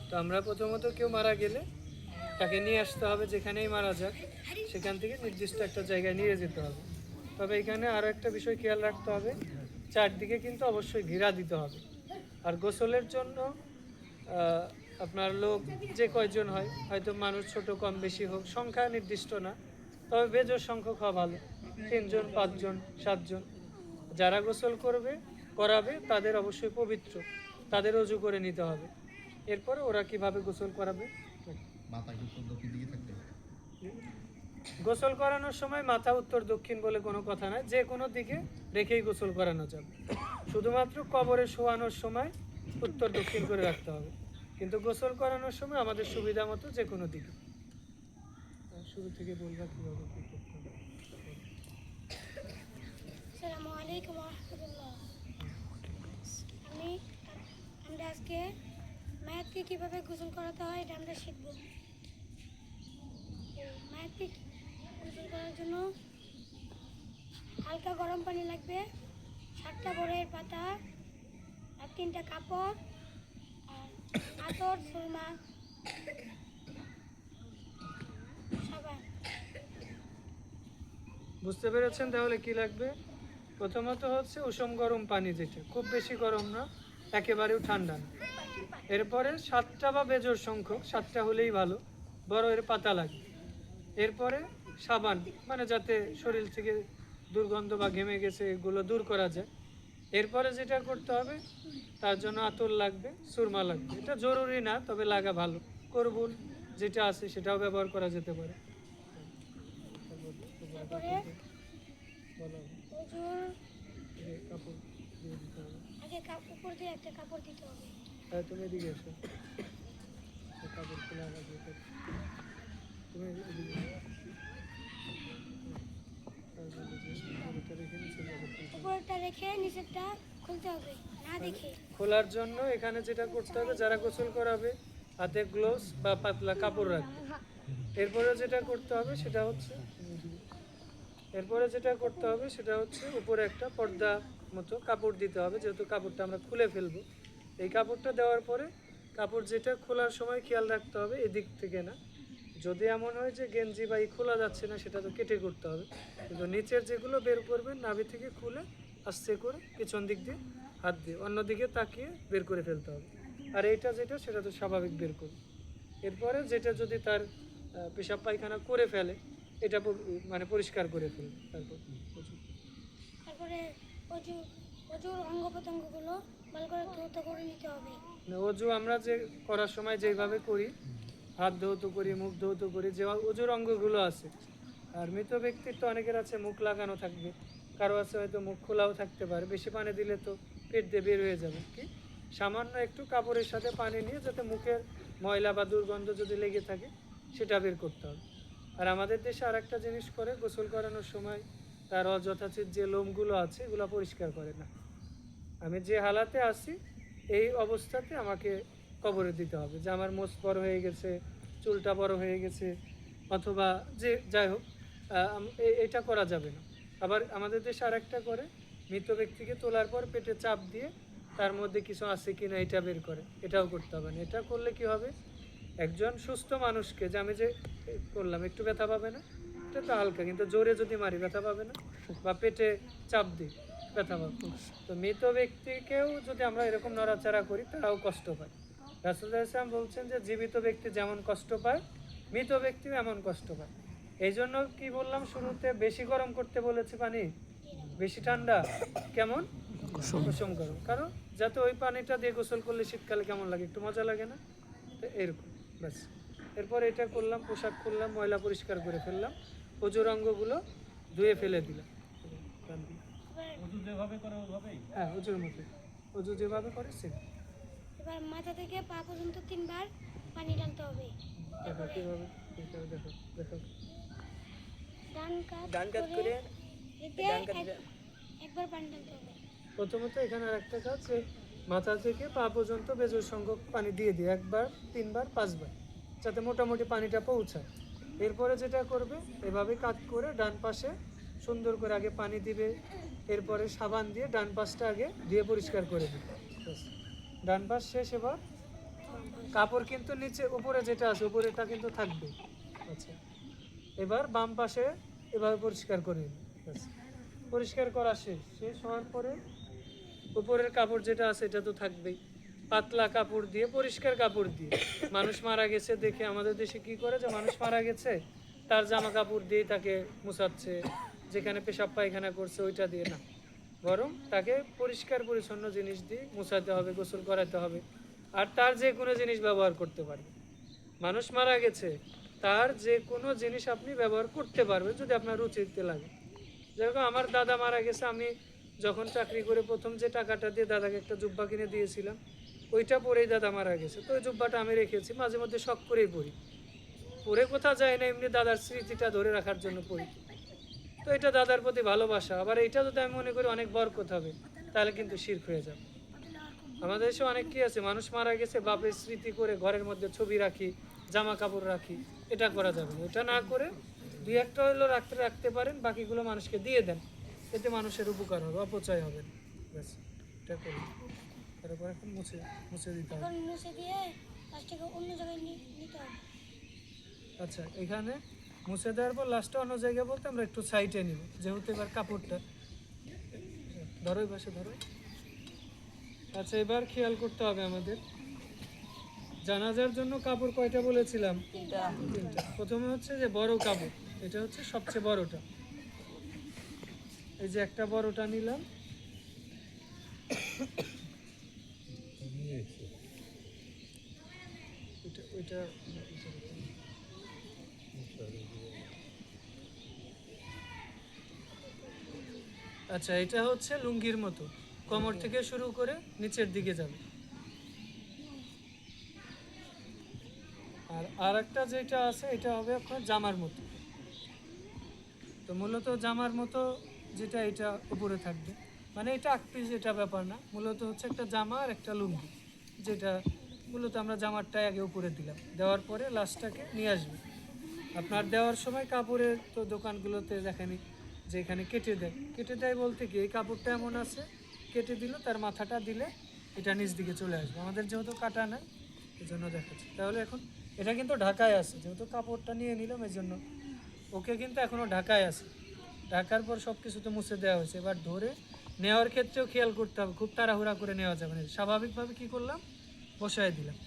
তো আমরা প্রথমত কেউ মারা গেলে তাকে নিয়ে আসতে হবে, যেখানেই মারা যাক সেখান থেকে নির্দিষ্ট একটা জায়গায় নিয়ে যেতে হবে। তবে এখানে আরও একটা বিষয় খেয়াল রাখতে হবে, চারদিকে কিন্তু অবশ্যই ঘেরা দিতে হবে। আর গোসলের জন্য আপনার লোক যে কয়জন হয়, হয়তো মানুষ ছোট কম বেশি হোক, সংখ্যা নির্দিষ্ট না, তবে বেজোর সংখ্যক হওয়া ভালো। 3 জন 5 জন 7 জন। যারা গোসল করাবে তাদের অবশ্যই পবিত্র, তাদের অজু করে নিতে হবে। এরপরে ওরা কিভাবে গোসল করাবে, গোসল করানোর সময় মাথা উত্তর দক্ষিণ বলে কোনো কথা নাই, যে কোনো দিকে রেখেই গোসল করানো যাবে। শুধুমাত্র কবরে শোয়ানোর সময় উত্তর দক্ষিণ করে রাখতে হবে, কিন্তু গোসল করানোর সময় আমাদের সুবিধা মতো যে কোনো দিকে। শুরু থেকে বলবা কীভাবে কী করতে হবে। আসসালামু আলাইকুম ওয়া রাহমাতুল্লাহ। আমরা আজকে মায়াতকে কীভাবে গোসল করাতে হয় এটা আমরা শিখব। মায়াতকে গোসল করার জন্য হালকা গরম পানি লাগবে, 7টা বড়ের পাতা আর 3টা কাপড় আর আতর, সুরমা, সাবান। বুঝতে পেরেছেন তাহলে কি লাগবে? প্রথমত হচ্ছে উষম গরম পানি, যেটা খুব বেশি গরম না, একেবারেও ঠান্ডা না। এরপরে 7টা বা বেজোর সংখ্যক, 7টা হলেই ভালো, বড়ের পাতা লাগবে। এরপরে সাবান, মানে যাতে শরীর থেকে দুর্গন্ধ বা ঘেমে গেছে এগুলো দূর করা যায়। এরপরে যেটা করতে হবে, তার জন্য আতর লাগবে, সুরমা লাগবে। এটা জরুরি না, তবে লাগা ভালো। করবুল যেটা আছে সেটাও ব্যবহার করা যেতে পারে। তারপরে কাপড় দিয়ে দিতে হবে। আগে উপর দিয়ে একটা কাপড় দিতে হবে। হ্যাঁ, তুমি এদিকে এসো, কাপড় খোলা লাগিয়ে তুমি এদিকে উপরটা রেখে নিচেরটা খুলতে হবে, না দেখে। খোলার জন্য এখানে যেটা করতে হবে, যারা গোসল করাবে হাতে গ্লোভস বা পাতলা কাপড় রাখবে। এরপরে যেটা করতে হবে সেটা হচ্ছে উপরে একটা পর্দা মতো কাপড় দিতে হবে, যেহেতু কাপড়টা আমরা খুলে ফেলবো। এই কাপড়টা দেওয়ার পরে কাপড় যেটা খোলার সময় খেয়াল রাখতে হবে এদিক থেকে না, যদি এমন হয় যে গেঞ্জি বা খোলা যাচ্ছে না সেটা তো কেটে করতে হবে, কিন্তু নিচের যেগুলো বের করবেন নাভি থেকে খুলে আস্তে করে পিছন দিক দিয়ে হাত দিয়ে অন্যদিকে তাকিয়ে বের করে ফেলতে হবে। আর এইটা যেটা সেটা তো স্বাভাবিক বের করবে। এরপরে যেটা যদি তার পেশাব পায়খানা করে ফেলে এটা মানে পরিষ্কার করে ফেলবে। তারপরে অজুর অঙ্গ প্রত্যঙ্গগুলো ভালো করে ধৌত করে নিতে হবে। অজু আমরা যে করার সময় যেভাবে করি, হাত ধৌত করি, মুখ ধৌত করি, যে অজুর অঙ্গগুলো আছে। আর মৃত ব্যক্তির তো অনেকের আছে মুখ লাগানো থাকবে, কারো আছে হয়তো মুখ খোলাও থাকতে পারে। বেশি পানি দিলে তো পেট দিয়ে বের হয়ে যাবে। কি সামান্য একটু কাপড়ের সাথে পানি নিয়ে যাতে মুখের ময়লা বা দুর্গন্ধ যদি লেগে থাকে সেটা বের করতে হবে। আর আমাদের দেশে আর একটা জিনিস করে, গোসল করানোর সময় তার অযথাচিত যে লোমগুলো আছে এগুলো পরিষ্কার করে না। আমি যে হালাতে আছি এই অবস্থাতে আমাকে কবরে দিতে হবে, যে আমার মোচ বড় হয়ে গেছে, চুলটা বড় হয়ে গেছে, অথবা যে যাই হোক, এটা করা যাবে না। আবার আমাদের দেশে আর একটা করে, মৃত ব্যক্তিকে তোলার পর পেটে চাপ দিয়ে তার মধ্যে কিছু আছে কি না এটা বের করে, এটাও করতে হবে না। এটা করলে কি হবে, একজন সুস্থ মানুষকে, যে আমি যে করলাম একটু ব্যথা পাবে না, এটা তো হালকা, কিন্তু জোরে যদি মারি ব্যথা পাবে না, বা পেটে চাপ দিই ব্যথা পাবে। তো মৃত ব্যক্তিকেও যদি আমরা এরকম নড়াচড়া করি তারাও কষ্ট পায়। রাসূলুল্লাহ ইসলাম বলছেন যে জীবিত ব্যক্তি যেমন কষ্ট পায় মৃত ব্যক্তিও এমন কষ্ট পায়। এই জন্য কি বললাম শুরুতে, বেশি গরম করতে বলেছে পানি, বেশি ঠান্ডা কেমন, কুসুম গরম, কারণ যাতে ওই পানিটা দিয়ে গোসল করলে শীতকালে কেমন লাগে, একটু মজা লাগে না? তো এরকম ব্যাস। এরপর এটা করলাম, পোশাক খুললাম, ময়লা পরিষ্কার করে ফেললাম, অজুর অঙ্গগুলো ধুয়ে ফেলে দিলাম। হ্যাঁ, অজুর মতো, অজু যেভাবে করে সে। এবার মাথা থেকে পা পর্যন্ত 3বার পানি ঢালতে হবে। দেখো কিভাবে, দেখো দেখো ডান কাত করে একবার পানি ঢালতে হবে। প্রথমত এখানে আর একটা কাজ, মাথা থেকে পা পর্যন্ত বেজোর সংখ্যক পানি দিয়ে দিই, 1বার 3বার 5বার, যাতে মোটামুটি পানিটা পৌঁছায়। এরপরে যেটা করবে, এভাবে কাট করে ডান পাশে সুন্দর করে আগে পানি দিবে, এরপরে সাবান দিয়ে ডান পাশটা আগে ধুয়ে পরিষ্কার করে দিবে। ডান পাশ শেষ, এবার কাপড় কিন্তু নিচে উপরে যেটা আছে উপরেটা কিন্তু থাকবে। আচ্ছা, এবার বাম পাশে এভাবে পরিষ্কার করে নিন। ব্যাস। পরিষ্কার করা শেষ। শেষ হওয়ার পরে উপরের কাপড় যেটা আছে এটা তো থাকবেই। পাতলা কাপড় দিয়ে, পরিষ্কার কাপড় দিয়ে, মানুষ মারা গেছে দেখে আমাদের দেশে কি করে যে মানুষ মারা গেছে তার জামা কাপড় দিয়ে তাকে মুছাচ্ছে, যেখানে পেশাব পায়খানা করছে ওইটা দিয়ে না, বরং তাকে পরিষ্কার পরিচ্ছন্ন জিনিস দিয়ে মুছাতে হবে, গোসল করাতে হবে। আর তার যে কোনো জিনিস ব্যবহার করতে পারবে। মানুষ মারা গেছে, তার যে কোনো জিনিস আপনি ব্যবহার করতে পারবেন যদি আপনার রুচিতে লাগে। যেরকম আমার দাদা মারা গেছে, আমি যখন চাকরি করে প্রথম যে টাকাটা দিয়ে দাদাকে একটা জুব্বা কিনে দিয়েছিলাম, ওইটা পরেই দাদা মারা গেছে। তো ওই জুব্বাটা আমি রেখেছি, মাঝে মধ্যে শখ করেই পরি। পরে কোথাও যায় না, এমনি দাদার স্মৃতিটা ধরে রাখার জন্য পড়ি। তো এটা দাদার প্রতি ভালোবাসা। আবার এটা যদি আমি মনে করি অনেক বরকত হবে, তাহলে কিন্তু শিরক হয়ে যাবে। আমাদের দেশে অনেক কি আছে, মানুষ মারা গেছে বাপের স্মৃতি করে ঘরের মধ্যে ছবি রাখি, জামা কাপড় রাখি, এটা করা যাবে না। এটা না করে দুই একটা হলো রাখতে পারেন, বাকিগুলো মানুষকে দিয়ে দেন, এতে মানুষের উপকার হবে, অপচয় হবে না। ব্যাস, এটা করুন। তারপর এখন মুছে মুছে দিতে হবে। এখন মুছে দিয়ে লাস্টটাকে অন্য জায়গায় নিতে হবে। আচ্ছা, এখানে মুছে দেওয়ার পর লাস্টে অন্য জায়গায় বলতে আমরা একটু সাইডে নিব, যেহেতু এবার কাপড়টা ধরো, এই পাশে ধরো। আচ্ছা, এবার খেয়াল করতে হবে আমাদের জানাজার জন্য কাপড় কয়টা বলেছিলাম? তিনটা। প্রথমে হচ্ছে যে বড় কাপড়, এটা হচ্ছে সবচেয়ে বড়টা। এই যে একটা বড়টা নিলাম, ওইটা আচ্ছা, এটা হচ্ছে লুঙ্গির মতো, কোমর থেকে শুরু করে নিচের দিকে যাবে। আর আরেকটা যেটা আছে এটা হবে আপনার জামার মতো। তো মূলত জামার মতো যেটা, এটা উপরে থাকবে, মানে এটা আকপিস, এটা ব্যাপার না, মূলত হচ্ছে একটা জামা আর একটা লুঙ্গি, যেটা মূলত আমরা জামারটাই আগে উপরে দিলাম, দেওয়ার পরে লাশটাকে নিয়ে আসবে। আপনার দেওয়ার সময় কাপড়ের তো দোকানগুলোতে দেখেনি যে এখানে কেটে দেয় বলতে কি, এই কাপড়টা এমন আছে, কেটে দিল, তার মাথাটা দিলে এটা নিচ দিকে চলে আসবে। আমাদের যেহেতু কাটা নাই এই জন্য দেখাচ্ছি। তাহলে এখন এটা কিন্তু ঢাকায় আছে, যেহেতু কাপড়টা নিয়ে নিলাম এই জন্য ওকে কিন্তু এখনও ঢাকায় আছে। ঢাকার পর সব কিছু তো মুছে দেওয়া হয়েছে। এবার ধরে নেওয়ার ক্ষেত্রেও খেয়াল করতে হবে, খুব তাড়াহুড়া করে নেওয়া যাবে না। স্বাভাবিকভাবে কি করলাম, বসায় দিলাম।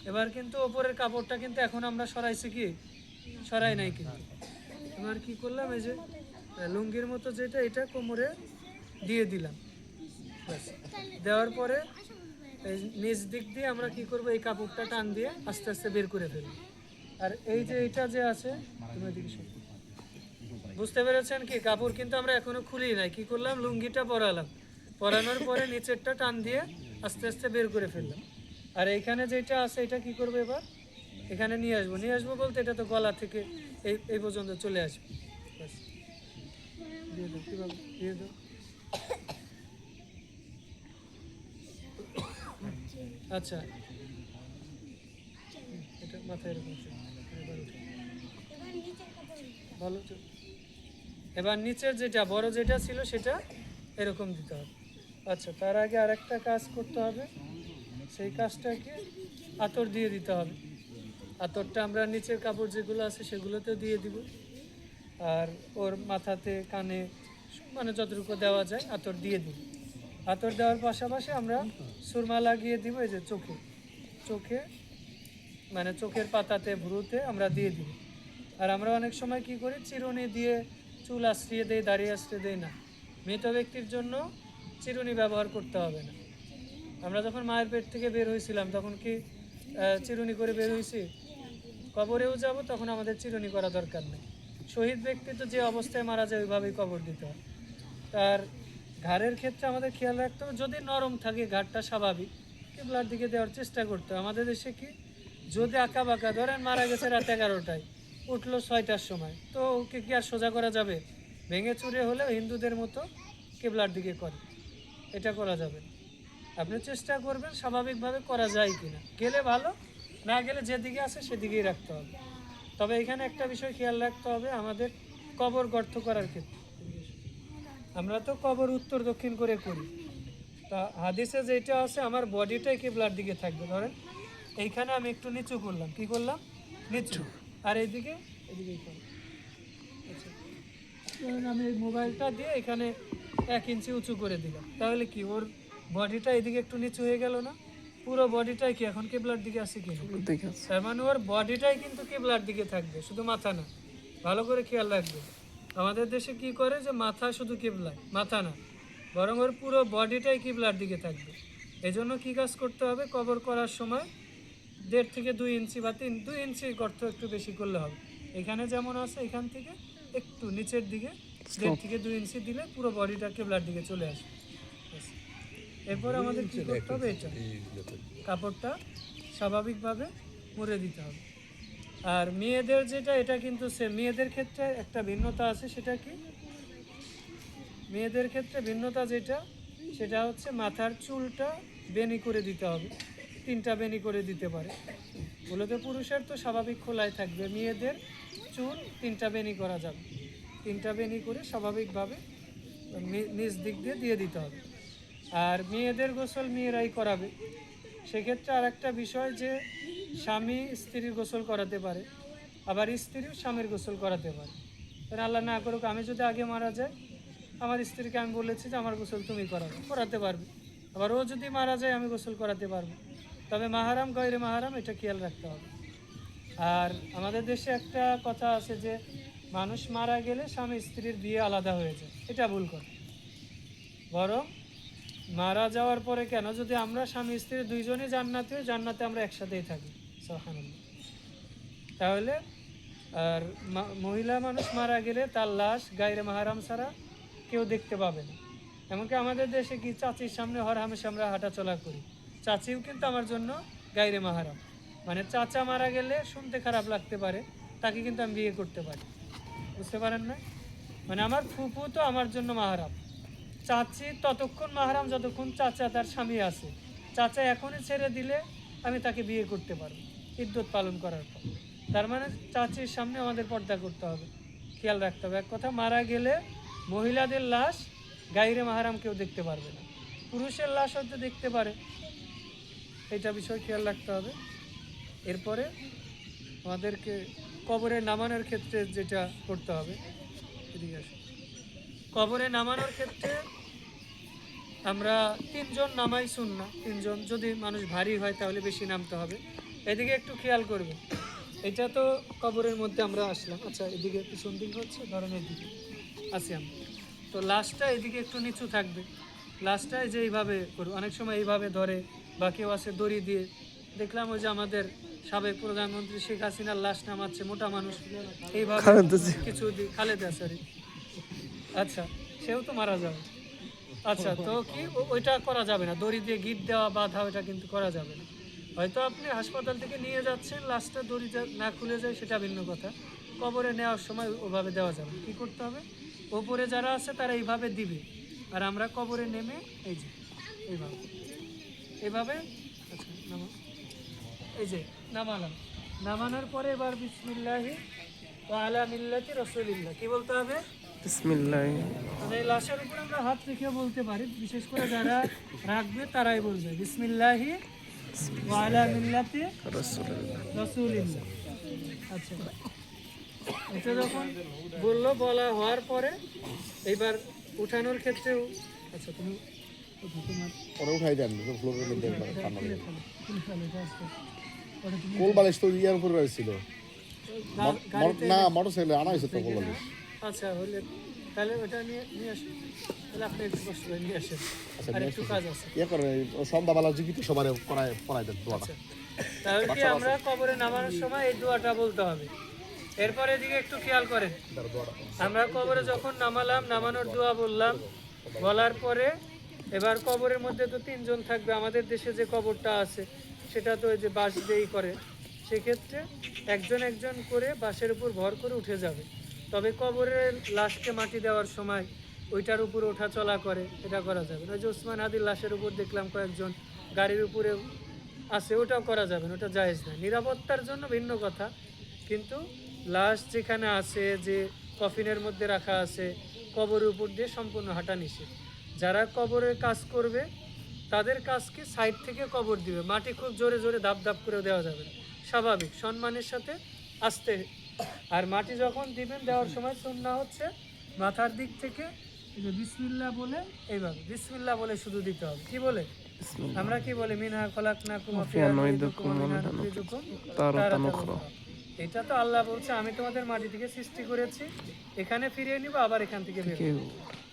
এবার কিন্তু ওপরের কাপড়টা কিন্তু এখন আমরা সরাইছি কি, সরাই নাই কিন্তু। এবার কি করলাম, এই যে লুঙ্গির মতো যেটা, এটা কোমরে দিয়ে দিলাম। ব্যাস, দেওয়ার পরে এই নিচ দিক দিয়ে আমরা কি করব, এই কাপড়টা টান দিয়ে আস্তে আস্তে বের করে ফেলব। আর এই যে এটা যে আছে, তুমি এদিকে সরো। বুঝতে পেরেছেন কি, কাপড় কিন্তু আমরা এখনো খুলি নাই। কি করলাম, লুঙ্গিটা পরালাম, পরানোর পরে নিচেরটা টান দিয়ে আস্তে আস্তে বের করে ফেললাম। আর এইখানে যেটা আছে এটা কি করবো, এবার এখানে নিয়ে আসবো বলতে এটা তো গলা থেকে এই পর্যন্ত চলে আসবে। ব্যাস, দিয়ে দাও, কীভাবে দিয়ে দাও। আচ্ছা, এটা মাথায় এরকম ছিল। এবার উঠো। এবার নিচের কাপড় ভালো তো। এবার নিচের যেটা বড় যেটা ছিল সেটা এরকম দিতে হবে। আচ্ছা, তার আগে আরেকটা কাজ করতে হবে, সেই কাজটাকে আতর দিয়ে দিতে হবে। আতরটা আমরা নিচের কাপড় যেগুলো আছে সেগুলোতেও দিয়ে দিব, আর ওর মাথাতে, কানে, মানে যতটুকু দেওয়া যায় আতর দিয়ে দিব। আতর দেওয়ার পাশাপাশি আমরা সুরমা লাগিয়ে দিব এই যে চোখে, মানে চোখের পাতাতে, ভ্রুতে আমরা দিয়ে দিব। আর আমরা অনেক সময় কি করি, চিরুনি দিয়ে চুল আশ্রিয়ে দেই, দাড়ি আশ্রিয়ে দেই না। মৃত ব্যক্তির জন্য চিরুনি ব্যবহার করতে হবে না। আমরা যখন মায়ের পেট থেকে বের হয়েছিলাম তখন কি চিরুনি করে বের হয়েছি? কবরেও যাব তখন আমাদের চিরুনি করা দরকার নেই। শহীদ ব্যক্তি তো যে অবস্থায় মারা যায় ওইভাবেই কবর দিতে হয়। তার ঘাড়ের ক্ষেত্রে আমাদের খেয়াল রাখতে হবে, যদি নরম থাকে ঘাড়টা স্বাভাবিক, কেবলার দিকে দেওয়ার চেষ্টা করতে হবে। আমাদের দেশে কি, যদি আঁকা বাঁকা, ধরেন মারা গেছে রাত 11টায়, উঠলো 6টার সময়, তো ওকে কি আর সোজা করা যাবে? ভেঙে চুরে হলেও হিন্দুদের মতো কেবলার দিকে করে, এটা করা যাবে না। আপনি চেষ্টা করবেন স্বাভাবিকভাবে করা যায় কিনা, গেলে ভালো, না গেলে যেদিকে আছে সেদিকেই রাখতে হবে। তবে এখানে একটা বিষয় খেয়াল রাখতে হবে, আমাদের কবর গর্ত করার ক্ষেত্রে আমরা তো কবর উত্তর দক্ষিণ করে করি। তা হাদিসে যেটা আছে, আমার বডিটাই কেবলার দিকে থাকবে। ধরেন এইখানে আমি একটু নিচু করলাম, কি করলাম, নিচু, আর এইদিকে এদিকে করলাম। আচ্ছা, ধরুন আমি এই মোবাইলটা দিয়ে এখানে 1 ইঞ্চি উঁচু করে দিলাম, তাহলে কি ওর বডিটা এদিকে একটু নিচু হয়ে গেল না? পুরো বডিটাই কি এখন কেবলার দিকে আছে কি না? তার মানে ওর বডিটাই কিন্তু কেবলার দিকে থাকবে, শুধু মাথা না। ভালো করে খেয়াল রাখবে, আমাদের দেশে কি করে যে মাথা শুধু কেবলায়, মাথা না, বরং ওর পুরো বডিটাই কিবলার দিকে থাকবে। এজন্য কি কাজ করতে হবে, কবর করার সময় 1.5 থেকে 2 ইঞ্চি বা 2 ইঞ্চি গর্ত একটু বেশি করলে হবে। এখানে যেমন আছে এখান থেকে একটু নিচের দিকে 1.5 থেকে 2 ইঞ্চি দিলে পুরো বডিটা কেবলার দিকে চলে আসবে। ব্যাস। এরপর আমাদের কি করতে হবে, এটা কাপড়টা স্বাভাবিকভাবে মুড়ে দিতে হবে। আর মেয়েদের যেটা, এটা কিন্তু মেয়েদের ক্ষেত্রে একটা ভিন্নতা আছে, সেটা কি, মেয়েদের ক্ষেত্রে ভিন্নতা যেটা, সেটা হচ্ছে মাথার চুলটা বেনি করে দিতে হবে, 3টা বেনি করে দিতে পারে। মূলত পুরুষের তো স্বাভাবিক খোলাই থাকবে, মেয়েদের চুল 3টা বেনি করা যাবে, 3টা বেনি করে স্বাভাবিকভাবে নিচ দিক দিয়ে দিতে হবে। আর মেয়েদের গোসল মেয়েরাই করাবে। সেক্ষেত্রে আর একটা বিষয় যে স্বামী স্ত্রীর গোসল করাতে পারে, আবার স্ত্রীও স্বামীর গোসল করাতে পারে। কারণ আল্লাহ না করুক আমি যদি আগে মারা যাই, আমার স্ত্রীকে আমি বলেছি যে আমার গোসল তুমি করাতে পারবে, আবার ও যদি মারা যায় আমি গোসল করাতে পারবো। তবে মাহারাম গয়রে মাহারাম এটা খেয়াল রাখতে হবে। আর আমাদের দেশে একটা কথা আছে যে মানুষ মারা গেলে স্বামী স্ত্রীর বিয়ে আলাদা হয়ে যায়, এটা ভুল কথা। বরং মারা যাওয়ার পরে কেন, যদি আমরা স্বামী স্ত্রী দুইজনই জান্নাতে হই, জান্নাতে আমরা একসাথেই থাকি, সুবহানাল্লাহ। তাহলে আর মহিলা মানুষ মারা গেলে তার লাশ গায়রে মাহারাম ছাড়া কেউ দেখতে পাবে না। এমনকি আমাদের দেশে কি চাচির সামনে হরহামেশা আমরা হাঁটাচলা করি, চাচিও কিন্তু আমার জন্য গায়রে মাহারাম। মানে চাচা মারা গেলে শুনতে খারাপ লাগতে পারে, তাকে কিন্তু আমি বিয়ে করতে পারি, বুঝতে পারেন না? মানে আমার ফুপু তো আমার জন্য মাহারাম, চাচি ততক্ষণ মাহারাম যতক্ষণ চাচা তার স্বামী আছে। চাচা এখনই ছেড়ে দিলে আমি তাকে বিয়ে করতে পারবো ইদ্যত পালন করার পর। তার মানে চাচির সামনে আমাদের পর্দা করতে হবে, খেয়াল রাখতে হবে। এক কথা, মারা গেলে মহিলাদের লাশ গায়রে মাহারাম কেউ দেখতে পারবে না, পুরুষের লাশ হয়তো দেখতে পারে, এটা বিষয় খেয়াল রাখতে হবে। এরপরে আমাদেরকে কবরে নামানোর ক্ষেত্রে যেটা করতে হবে, এদিকে আসুন। কবরে নামানোর ক্ষেত্রে আমরা 3 জন নামাই সুন্নাহ, 3 জন, যদি মানুষ ভারী হয় তাহলে বেশি নামতে হবে। এদিকে একটু খেয়াল করবে, এটা তো কবরের মধ্যে আমরা আসলাম। আচ্ছা, এদিকে পিছন দিক হচ্ছে, ধরেন এদিকে আছি আমরা, তো লাশটা এদিকে একটু নিচু থাকবে। লাশটা যে এইভাবে করবে, অনেক সময় এইভাবে ধরে, বা কেউ আছে দড়ি দিয়ে। দেখলাম ওই যে আমাদের সাবেক প্রধানমন্ত্রী শেখ হাসিনার লাশ নামাচ্ছে মোটা মানুষ এইভাবে, কিছু খালেদা, সরি, আচ্ছা সেও তো মারা যাবে। আচ্ছা, তো কি ওইটা করা যাবে না, দড়ি দিয়ে গিট দেওয়া বাঁধা, ওইটা কিন্তু করা যাবে না। হয়তো আপনি হাসপাতাল থেকে নিয়ে যাচ্ছেন, লাশটা দড়ি না খুলে যায় সেটা ভিন্ন কথা। কবরে নেওয়ার সময় ওভাবে দেওয়া যাবে। কি করতে হবে, ওপরে যারা আছে তারা এইভাবে দিবে, আর আমরা কবরে নেমে এই যে এইভাবে এইভাবে, আচ্ছা নামা, এই যে নামালাম, নামানোর পরে এবার বিসমিল্লাহি ওয়া আলা মিল্লাতি রাসূলিল্লাহ কি বলতে হবে, বিসমিল্লাহ। মানে লাশের উপর আমরা হাত রেখে বলতে পারি, বিশেষ করে যারা রাখবে তারাই বলবে বিসমিল্লাহি ওয়া আলা মিল্লাতি রাসূলিল্লাহ। আচ্ছা, এটা যখন বলা হওয়ার পরে এইবার উঠানোর ক্ষেত্রেও, আচ্ছা তুমি ওরা উঠাই দেন ফ্লোরের মধ্যে ঠান্ডা তুলে লেগে। ফেলো, তুলে ফেলো, এটা আস্তে। ওটা তুমি কোল বালিশ তো ইয়ার উপরে ছিল গাড়িতে, না, মোটরসাইকেলে আনা হয়েছে তো কোল বালিশ। আচ্ছা হলে তাহলে ওটা নিয়ে আসুন, তাহলে আপনি একটু কষ্ট করে নিয়ে আসেন, আচ্ছা, আর নিয়ে একটু আসতেছি। কাজ আছে। ইয়ে করে সন্ধ্যাবেলা জিগিত সবার পড়াই দেন দোয়াটা। আচ্ছা, তাহলে কি আমরা কবরে নামানোর সময় এই দোয়াটা বলতে হবে। এরপর এদিকে একটু খেয়াল করেন, আমরা কবরে যখন নামানোর দোয়া বললাম, বলার পরে এবার কবরের মধ্যে তো 3 জন থাকবে। আমাদের দেশে যে কবরটা আছে সেটা তো ওই যে বাঁশ দিয়েই করে, সেক্ষেত্রে একজন করে বাঁশের উপর ভর করে উঠে যাবে। তবে কবরের লাশকে মাটি দেওয়ার সময় ওইটার উপর ওঠা চলা করে, এটা করা যাবে না। ওই যে ওসমান হাদির লাশের উপর দেখলাম কয়েকজন গাড়ির উপরে আছে, ওটাও করা যাবে না, ওটা জায়েজ না। নিরাপত্তার জন্য ভিন্ন কথা, কিন্তু লাশ যেখানে আছে, যে কফিনের মধ্যে রাখা আছে, কবরের উপর দিয়ে সম্পূর্ণ হাঁটা নিষেধ। যারা কবরের কাজ করবে তাদের কাজকে সাইড থেকে কবর দিবে। মাটি খুব জোরে জোরে দাপ দাপ করে দেওয়া যাবে না, স্বাভাবিক সম্মানের সাথে আস্তে। আর মাটি যখন দিবেন দেওয়ার সময় সুন্নাহ হচ্ছে মাথার দিক থেকে এই যে বিসমিল্লাহ বলে, এইভাবে বিসমিল্লাহ বলে শুধু দিতে হবে। কি বলে? আমরা কি বলি? মিনহা খলাকনাকুম ওয়া ফিহা নুঈদুকুম ওয়া মিনহা নুখরিজুকুম তারাতান উখরা। এটা তো আল্লাহ বলছে আমি তোমাদের মাটি থেকে সৃষ্টি করেছি, এখানে ফিরিয়ে নিব, আবার এখান থেকে বের করব।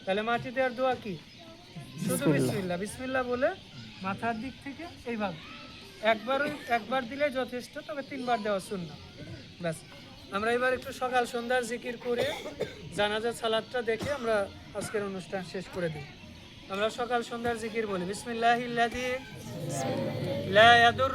তাহলে মাটি দেওয়ার দোয়া কি? শুধু বিসমিল্লাহ। বিসমিল্লাহ বলে মাথার দিক থেকে এইভাবে একবার দিলে যথেষ্ট, তবে 3 বার দেওয়া সুন্নাহ। ব্যাস। আমরা এবার একটু সকাল সন্ধ্যার জিকির করে জানাজা সালাতটা দেখে আমরা আজকের অনুষ্ঠান শেষ করে দিই। আমরা সকাল সন্ধ্যার জিকির বলি বিসমিল্লাহিল্লাযী লা ইয়াদুর